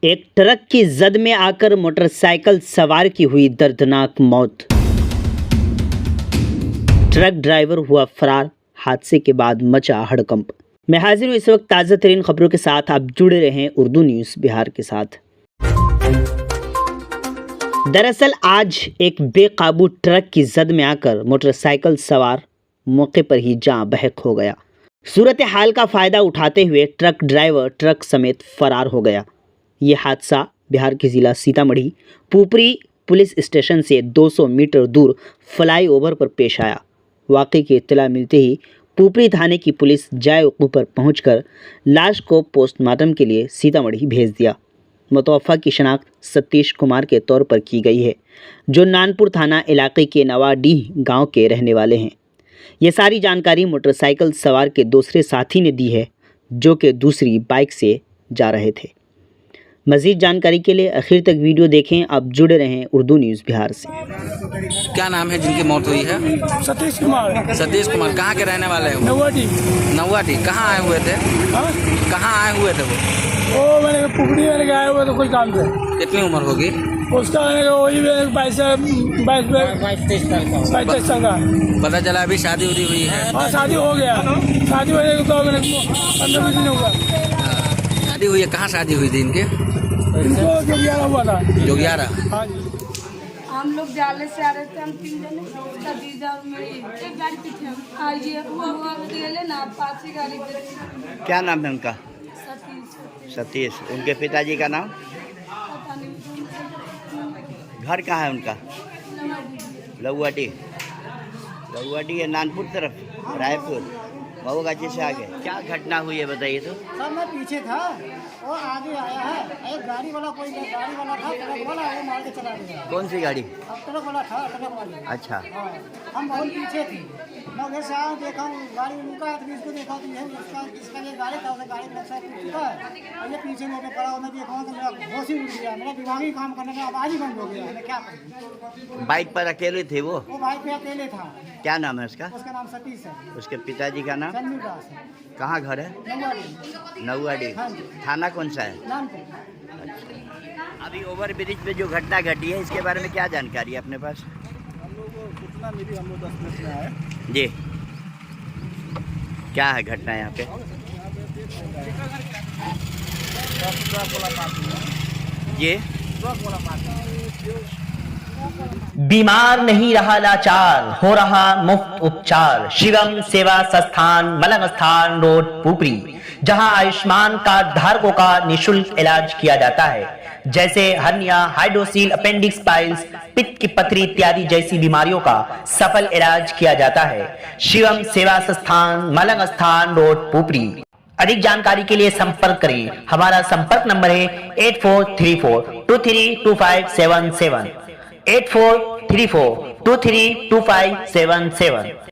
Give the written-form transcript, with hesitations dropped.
एक ट्रक की जद में आकर मोटरसाइकिल सवार की हुई दर्दनाक मौत। ट्रक ड्राइवर हुआ फरार। हादसे के बाद मचा हड़कंप। मैं हाजिर हूं इस वक्त ताज़ा तरीन खबरों के साथ। आप जुड़े रहें उर्दू न्यूज़ बिहार के साथ। दरअसल आज एक बेकाबू ट्रक की जद में आकर मोटरसाइकिल सवार मौके पर ही जाँ बहक हो गया। सूरत हाल का फ़ायदा उठाते हुए ट्रक ड्राइवर ट्रक समेत फरार हो गया। ये हादसा बिहार के ज़िला सीतामढ़ी पुपरी पुलिस स्टेशन से 200 मीटर दूर फ्लाईओवर पर पेश आया। वाक़े की इत्तला मिलते ही पुपरी थाने की पुलिस जाए वक़्त पर पहुंचकर लाश को पोस्टमार्टम के लिए सीतामढ़ी भेज दिया। मुतवफ़्फ़ा की शनाख्त सतीश कुमार के तौर पर की गई है, जो नानपुर थाना इलाके के नवाडीह गांव के रहने वाले हैं। ये सारी जानकारी मोटरसाइकिल सवार के दूसरे साथी ने दी है, जो कि दूसरी बाइक से जा रहे थे। मज़ीद जानकारी के लिए आखिर तक वीडियो देखें। आप जुड़े रहें उर्दू न्यूज़ बिहार से। क्या नाम है जिनकी मौत हुई है? सतीश कुमार। सतीश कुमार कहाँ के रहने वाले हैं? नवाडी। नवाडी। कहाँ आए हुए थे? कहाँ आए हुए थे वो? मैंने पुपड़ी मैंने आए हुए तो कोई काम से। कितनी उम्र होगी उसका? वही 22 23 साल का। पता चला अभी शादी उदी हुई है? हाँ, शादी हो गया। शादी होने को तो मैंने 15 दिन हो गया। शादी हुई है? कहाँ शादी हुई थी इनके? इनको जोगियारा हुआ था। जोगियारा। हाँ जी। हम लोग जाले से आ रहे थे, हम 3 जने। उसका जीजा और मेरी एक गाड़ी पीछे आइए, वो अकेले ना 5 ही गाड़ी पे। क्या नाम है उनका? सतीश। सतीश। उनके पिताजी का नाम? पता नहीं। घर कहाँ है उनका? नवाडी। लहुआटी। लहुआटी है नानपुर तरफ, रायपुर मऊगाछी से आगे। क्या घटना हुई है बताइए तो। सर मैं पीछे था, वो आगे आया है। एक गाड़ी वाला कोई गाड़ी वाला था, ट्रक वाला, वो मार के चला गया। कौन सी गाड़ी? अब ट्रक वाला था, ट्रक वाली। अच्छा। हाँ, हम बहुत पीछे थे। मैं उधर से आया, देखा गाड़ी में रुका है, तो इसको देखा तो ये इसका ये गाड़ी था, उसका गाड़ी का टूट चुका है और ये पीछे मेरे पड़ा। मैं देखा तो मेरा होश ही उड़ गया, मेरा दिमाग ही काम करने का आवाज़ ही बंद हो गया। मैं क्या करूँ? बाइक पर अकेले थे वो? बाइक पे अकेले था। क्या नाम है उसका? उसका नाम सतीश है। उसके पिताजी का नाम? चंदू दास है। कहाँ घर है? नवाडी। नौवाडी। हाँ जी। थाना कौन सा है? नानपुर। अभी ओवर ब्रिज पे जो घटना घटी है, इसके बारे में क्या जानकारी है अपने पास? हम लोग सूचना मिली, हम लोग 10 मिनट में आए। जी, क्या है घटना यहाँ पे? ये बीमार नहीं रहा लाचार, हो रहा मुफ्त उपचार। शिवम सेवा संस्थान, मलंग स्थान रोड पुपरी, जहां आयुष्मान कार्ड धारकों का निशुल्क इलाज किया जाता है, जैसे हर्निया, हाइड्रोसील, अपेंडिक्स, पाइल्स, पित्त की पथरी इत्यादि जैसी बीमारियों का सफल इलाज किया जाता है। शिवम सेवा संस्थान, मलंग स्थान रोड पुपरी। अधिक जानकारी के लिए संपर्क करें। हमारा संपर्क नंबर है 8434232577, 8434232577।